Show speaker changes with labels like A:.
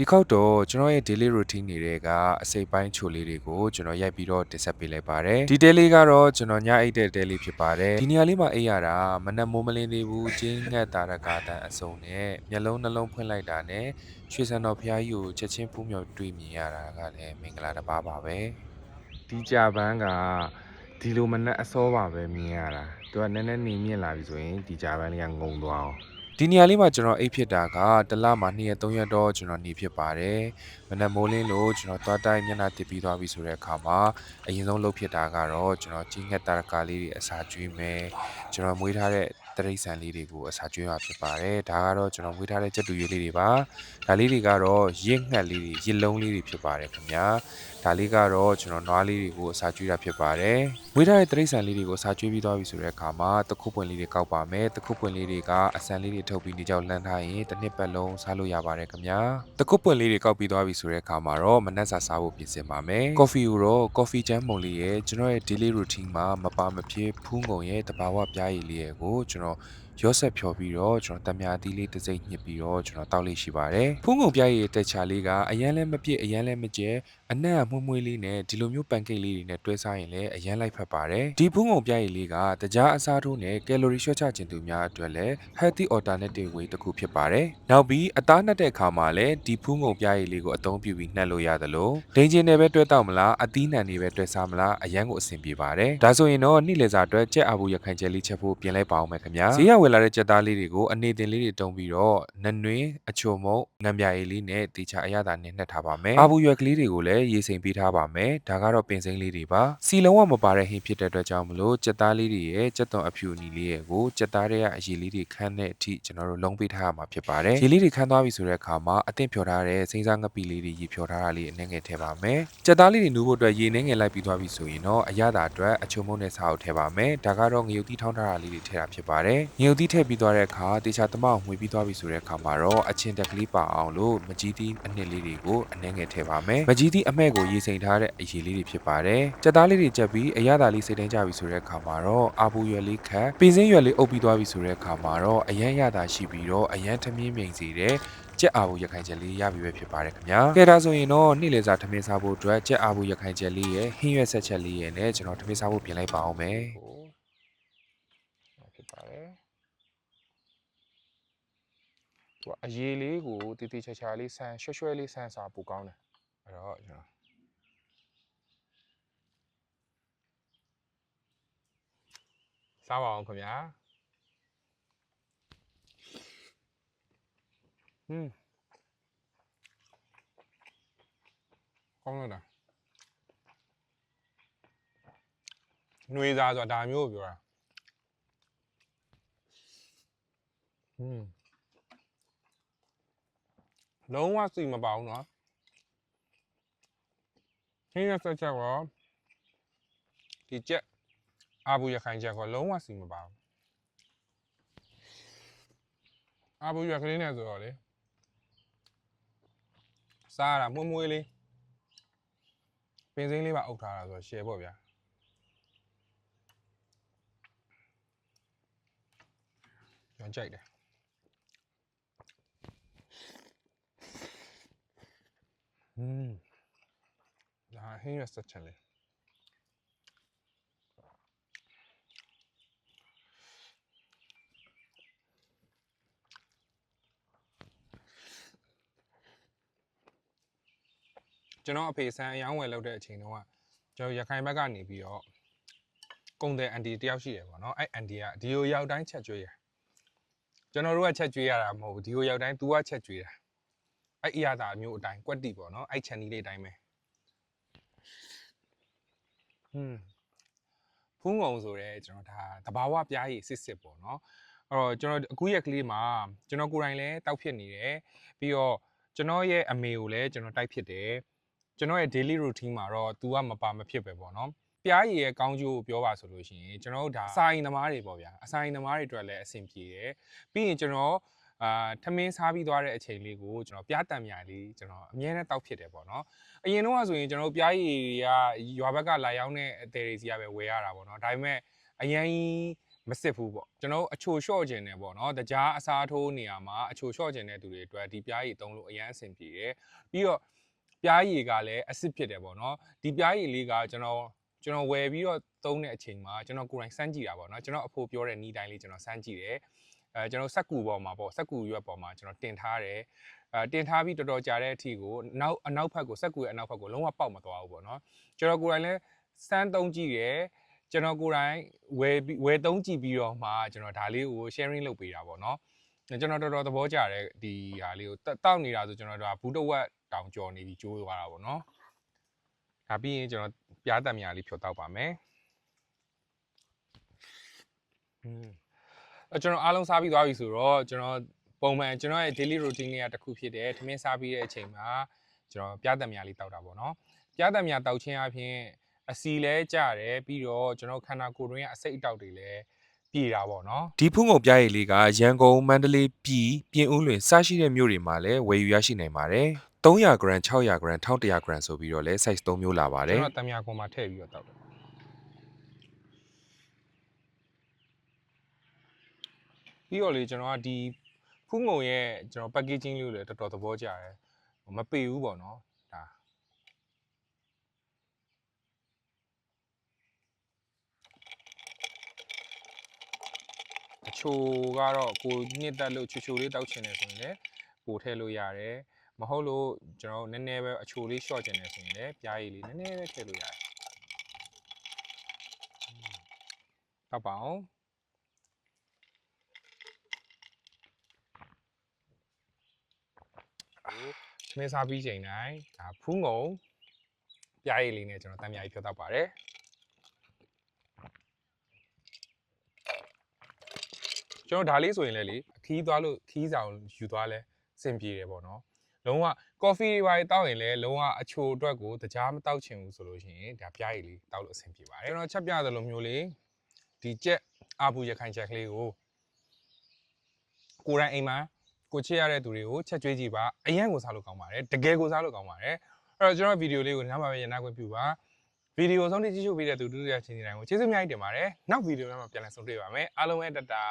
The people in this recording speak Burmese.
A: ဒီခေါက်တော့ကျွန်တော်ရဲ့ daily routine တွေကအစိပ်ပိုင်းချိုလေးတွေကိုကျွန်တော်ရိုက်ပြီးတော့တင်ဆက်ပေးလိုက်ပါတယ်ဒီ daily ကတော့ကျွန်တော်ညအိတ်တဲ့ daily ဖြစ်ပါတယ်ဒီနေရာလေးမှာအိပ်ရတာမနက်မိုးမလင်းသေးဘူးကျင်းငတ်တာရကာတန်အစုံနဲ့မျက်လုံးနှလုံးဖွင့်လိုက်တာနဲ့ရွှေစံတော်ဖျားကြီးကိုချက်ချင်းဖူးမြော်တွေ့မြင်ရတာကလည်းမင်္ဂလာတစ်ပါးပါပဲဒီကြပန်းကဒီလိုမနက်အစောပါပဲမြင်ရတာသူကနည်းနည်းနေမြင့်လာပြီဆိုရင်ဒီကြပန်းလေးကငုံသွားအောင်ဒီနေရာလေးမှာကျွန်တော်အိပ်ဖြစ်တာကတစ်လမှာ2ရက်3ရက်တော့ကျွန်တော်နေဖြစ်ပါတယ်မနက်မိုးလင်းလို့ကျွန်တော်သွားတိုင်းမျက်နှာတစ်ပြီးသွားပြီဆိုတဲ့အခါမှာအရင်ဆုံးလုပ်ဖြစ်တာကတော့ကျွန်တော်ကြီးငတ်တာရကာလေးတွေအစာကျွေးမယ်ကျွန်တော်မွေးထားတဲ့တရိတ်ဆန်လေးတွေကိုအစာကျွေးမှာဖြစ်ပါတယ်ဒါကတော့ကျွန်တော်မွေးထားတဲ့ကြက်တူရွေးလေးတွေပါဒါလေးတွေကတော့ရစ်ငှက်လေးတွေရစ်လုံးလေးတွေဖြစ်ပါတယ်ခင်ဗျာဒါလေးကတော့ကျွန်တော်နွားလေးတွေကိုအစာကျွေးတာဖြစ်ပါတယ်မွေးထားတဲ့တရိတ်ဆန်လေးတွေကိုအစာကျွေးပြီးသွားပြီဆိုတဲ့အခါမှာတခုပွင့်လေးတွေကောက်ပါမယ်တခုပွင့်လေးတွေကအဆန်လေးတွေထုတ်ပြီးနေကြောက်လှမ်းထားရင်တစ်နှစ်ပတ်လုံးစားလို့ရပါတယ်ခင်ဗျာတခုပွင့်လေးတွေကောက်ပြီးသွားပြီဆိုတဲ့အခါမှာတော့မနက်စာစားဖို့ပြင်ဆင်ပါမယ်ကော်ဖီကိုတော့ကော်ဖီချမ်းမုံလေးရဲ့ကျွန်တော်ရဲ့ daily routine မှာမပါမဖြစ်ဖူးငုံရဲ့တဘာဝပြားရည်လေးရဲ့ကိုကျွန်တော်ရောဆက်ဖြော်ပြီးတော့ကျွန်တော်တမယာသီးလေးတစ်စိမ့်ညှစ်ပြီးတော့ကျွန်တော်တောက်လေးရှိပါတယ်ဖူးငုံပြားရည်တက်ချာလေးကအရန်လည်းမပြည့်အရန်လည်းမကျဲအနက်မှုမွှေးလေးနဲ့ဒီလိုမျိုးပန်ကိတ်လေးတွေနဲ့တွဲစားရင်လည်းအရန်လိုက်ဖက်ပါတယ်ဒီဖူးငုံပြားရည်လေးကတကြားအစားထိုးနဲ့ကယ်လိုရီလျှော့ချခြင်းသူများအတွက်လည်း healthy alternative way တစ်ခုဖြစ်ပါတယ်နောက်ပြီးအသားနှက်တဲ့အခါမှာလည်းဒီဖူးငုံပြားရည်လေးကိုအသုံးပြုပြီးနှက်လို့ရတယ်လို့ဒိန်ဂျင်နဲ့ပဲတွဲတောက်မလားအသီးနှံတွေပဲတွဲစားမလားအရန်ကိုအဆင်ပြေပါတယ်ဒါဆိုရင်တော့နေ့လည်စာအတွက်ကြက်အာဘူးရခိုင်ကျဲလေးချက်ဖို့ပြင်လိုက်ပါအောင်မယ်ခင်ဗျာဈေးရဝယ်လာတဲ့ကြက်သားလေးတွေကိုအနေတင်လေးတွေတုံးပြီးတော့နနွင်းအချိုမုံငံပြာရည်လေးနဲ့တေချာအရသာနဲ့နှက်ထားပါမယ်အာဘူးရွက်ကလေးတွေကိုလည်းရေစိမ်ပေးထားပါမယ်ဒါကတော့ပင်စိမ်းလေးတွေပါစီလုံးဝမပါတဲ့ဟင်းဖြစ်တဲ့အတွက်ကြောင့်မလို့ကြက်သားလေးတွေရဲ့ကြက်သွန်အဖြူအနီလေးရဲ့ကိုကြက်သားတွေကအရည်လေးတွေခန်းတဲ့အထိကျွန်တော်တို့လုံးပေးထားရမှာဖြစ်ပါတယ်ရေလေးတွေခန်းသွားပြီဆိုတဲ့အခါမှာအသင့်ဖြော်ထားတဲ့စိမ်းစားငပိလေးတွေရေဖြော်ထားတာလေးအနှဲငယ်ထည့်ပါမယ်ကြက်သားလေးတွေနူးဖို့အတွက်ရေနှဲငယ်လိုက်ပြီးသွားပြီဆိုရင်တော့အရသာအတွက်အချုံမုံနဲ့စားအောင်ထည့်ပါမယ်ဒါကတော့ငရုတ်သီးထောင်းထားတာလေးတွေထည့်တာဖြစ်ပါတယ်ငရုတ်သီးထည့်ပြီးသွားတဲ့အခါတေချာသမအောင်မှွေပြီးသွားပြီဆိုတဲ့အခါမှာတော့အချင်းတက်ကလေးပါအောင်လို့မကြီးသီးအနှစ်လေးတွေကိုအနှဲငယ်ထည့်ပါမယ်မကြီးသီးအမဲ့ကိုရေစိမ်ထားတဲ့အရည်လေးတွေဖြစ်ပါတယ်ကြက်သားလေးတွေချက်ပြီးအရသာလေးစိတ်တိုင်းကြပြီဆိုတဲ့အခါမှာတော့အာဘူးရွက်လေးခတ်ပင်စင်းရွက်လေးအုပ်ပြီးသွားပြီဆိုတဲ့အခါမှာတော့အရန်ရတာရှိပြီးတော့အရန်ထမင်းမြိန်စီတဲ့ကြက်အာဘူးရခိုင်ချက်လေးရပြီပဲဖြစ်ပါတယ်ခင်ဗျာကဲဒါဆိုရင်တော့နေ့လည်စာထမင်းစားဖို့အတွက်ကြက်အာဘူးရခိုင်ချက်လေးရဲ့ဟင်းရွက်ဆက်ချက်လေးရဲ့နဲ့ကျွန်တော်ထမင်းစားဖို့ပြင်လိုက်ပါအောင်မယ်ဖြစ်ပါတယ်သူကအရေးလေးကိုတည်တည်ချာချာလေးဆန်းရွှဲရွှဲလေးဆန်းစားပိုကောင်းတယ်အဲ့တော့ကျွန်တော်စားပါအောင်ခင်ဗျာကောင်းလားຫນွေသားဆိုတာဒါမျိုးကိုပြောတာလုံးဝစီမပါဘူးเนาะဟင်းရဆက်ချက်ရောဒီကြက်အာဘူးရခိုင်ချက်ကိုလုံးဝစီမပါဘူးအာဘူးရကလေးနဲ့ဆိုတော့လေစားရတာမှုန့်မွေးလေးပင်စိမ်းလေးပါအုပ်ထားတာဆိုတော့ရှယ်ပေါ့ဗျာကျွန်တော်ကြိုက်တယ်ဒါဟင်းရဆက်ချက်လေးကျွန်တော်အဖေဆန်းအယောင်းဝယ်လုပ်တဲ့အချိန်တုန်းကကျွန်တော်ရခိုင်ဘက်ကနေပြီးတော့ကုန်တဲ့အန်တီတယောက်ရှိတယ်ပေါ့နော်အဲ့အန်တီကဒီလိုရောက်တိုင်းချက်ကျွေးရကျွန်တော်တို့ကချက်ကျွေးရတာမဟုတ်ဘူးဒီလိုရောက်တိုင်း तू ကချက်ကျွေးတာအဲ့အရာသာမျိုးအတိုင်းကွက်တိပေါ့နော်အဲ့ချန်နီလေးအတိုင်းပဲဖူးငုံဆိုရဲကျွန်တော်ဒါတဘာဝပြားရည်စစ်စစ်ပေါ့နော်အဲ့တော့ကျွန်တော်အခုရက်ကလေးမှာကျွန်တော်ကိုယ်တိုင်လည်းတောက်ဖြစ်နေတယ်ပြီးတော့ကျွန်တော်ရဲ့အမေကိုလည်းကျွန်တော်တိုက်ဖြစ်တယ်ကျွန်တော်ရဲ့ daily routine မှာတော့ तू ကမပါမဖြစ်ပဲပေါ့နော်ပြားရည်ရဲ့ကောင်းကျိုးကိုပြောပါဆိုလို့ရှိရင်ကျွန်တော်တို့ဒါအစာရင်သမားတွေပေါ့ဗျာအစာရင်သမားတွေအတွက်လည်းအဆင်ပြေတယ်ပြီးရင်ကျွန်တော်ထမင်းစားပြီးသွားတဲ့အချိန်လေးကိုကျွန်တော်ပြားတံမြာလေးကျွန်တော်အမြဲတမ်းတောက်ဖြစ်တယ်ပေါ့နော်အရင်တော့ဆိုရင်ကျွန်တော်ပြားရည်ကရွာဘက်ကလာရောက်တဲ့အသေးတွေစီကပဲဝယ်ရတာပေါ့နော်ဒါပေမဲ့အရင်
B: မစစ်ဘူးပေါ့ကျွန်တော်အချိုလျှော့ခြင်းတယ်ပေါ့နော်တကြားအစားထိုးနေရာမှာအချိုလျှော့ခြင်းတဲ့သူတွေအတွက်ဒီပြားရည်သုံးလို့အရန်အဆင်ပြေတယ်ပြီးတော့ပြားရည်ကလည်းအစစ်ဖြစ်တယ်ပေါ့နော်ဒီပြားရည်လေးကကျွန်တော်ဝယ်ပြီးတော့သုံးတဲ့အချိန်မှာကျွန်တော်ကိုယ်တိုင်စမ်းကြည့်တာပေါ့နော်ကျွန်တော်အဖိုးပြောတဲ့နီးတိုင်းလေးကျွန်တော်စမ်းကြည့်တယ်ကျွန်တော်စက်ကူပေါ်မှာပေါ့စက်ကူရွက်ပေါ်မှာကျွန်တော်တင်ထားတယ်တင်ထားပြီးတော်တော်ကြာတဲ့အထိကိုအနောက်ဘက်ကိုစက်ကူရဲ့အနောက်ဘက်ကိုလုံးဝပေါက်မသွားဘူးပေါ့နော်ကျွန်တော်ကိုယ်တိုင်လည်းစမ်းသုံးကြည့်တယ်ကျွန်တော်ကိုယ်တိုင်ဝယ်သုံးကြည့်ပြီးတော့မှကျွန်တော်ဒါလေးကို sharing လုပ်ပေးတာပေါ့နော်ကျွန်တော်တော်တော်သဘောကျတယ်ဒီဟာလေးကိုတောက်နေတာဆိုကျွန်တော်တို့ဘူးတဝက်တောင်ကြော်နေပြီးကျိုးသွားတာပေါ့နော်ဒါပြီးရင်ကျွန်တော်ပြားတံမြာလေးဖြောတောက်ပါမယ်ကျွန်တော်အားလုံးစားပြီးသွားပြီဆိုတော့ကျွန်တော်ပုံမှန်ကျွန်တော်ရဲ့ daily routine တွေကတစ်ခုဖြစ်တယ်ထမင်းစားပြီးတဲ့အချိန်မှာကျွန်တော်ပြားတံမြာလေးတောက်တာပေါ့နော်ပြားတံမြာတောက်ခြင်းအပြင်အစီလဲကျတယ်ပြီးတော့ကျွန်တော်ခန္ဓာကိုယ်တွင်းကအစိတ်အတောက်တွေလည်းပြေတာပေါ့နော်
A: ဒီဖုငုံပြားရည်လေးကရန်ကုန်မန္တလေးပြည်ပြင်ဦးလွင်စရှိတဲ့မြို့တွေမှာလည်းဝယ်ယူရရှိနိုင်ပါတယ်300 gram 600 gram 1100 gram ဆိုပြီးတော့လည်း size 3မျိုးလာပါတယ်
B: ကျွန်တော်တံမြာကွန်မှာထည့်ပြီးတော့တောက်တယ်ပြီးတော့လေကျွန်တော်ကဒီဖူးငုံရဲ့ကျွန်တော် packaging လေးကိုလည်းတော်တော်သဘောကျတယ်မပေဘူးပေါ့နော်ဒါအချိုကတော့ကိုနှစ်တက်လို့ချိုလေးတောက်ချင်တယ်ဆိုရင်လည်းပိုထည့်လို့ရတယ်မဟုတ်လို့ကျွန်တော်နည်းနည်းပဲအချိုလေးရှော့ချင်တယ်ဆိုရင်လည်းပြားရည်လေးနည်းနည်းပဲထည့်လို့ရတယ်တောက်ပါအောင်မင်းစားပြီးချိန်တိုင်းဒါဖူးငုံပြားရည်လေးနဲ့ကျွန်တော်တံမြာကြီးဖြောတောက်ပါတယ်ကျွန်တော်ဒါလေးဆိုရင်လည်းလေခီးသွားလို့ခီးဆောင်ယူသွားလဲစင်ပြေတယ်ပေါ့နော်လုံးဝ coffee တွေပါတောက်ရင်လည်းလုံးဝအချိုအတွက်ကိုတကြားမတောက်ချင်ဘူးဆိုလို့ရှိရင်ဒါပြားရည်လေးတောက်လို့အဆင်ပြေပါတယ်ကျွန်တော်ချက်ပြသလိုမျိုးလေးဒီကြက်အာဘူးရခိုင်ချက်ကလေးကိုကိုယ်တိုင်အိမ်မှာကိုချစ်ရတဲ့သူတွေကိုချက်ကျွေးကြည့်ပါအရင်ကိုစားလို့ကောင်းပါတယ်တကယ်ကိုစားလို့ကောင်းပါတယ်အဲ့တော့ကျွန်တော်ဗီဒီယိုလေးကိုနားမှာပဲရနာခွင့်ပြုပါဗီဒီယိုဆုံးထိကြည့်ရှုပေးတဲ့သူတို့ရချင်းတိုင်းကိုကျေးဇူးအများကြီးတင်ပါတယ်နောက်ဗီဒီယိုမှာပြန်လည်ဆုံတွေ့ပါမယ်အားလုံးပဲတတာ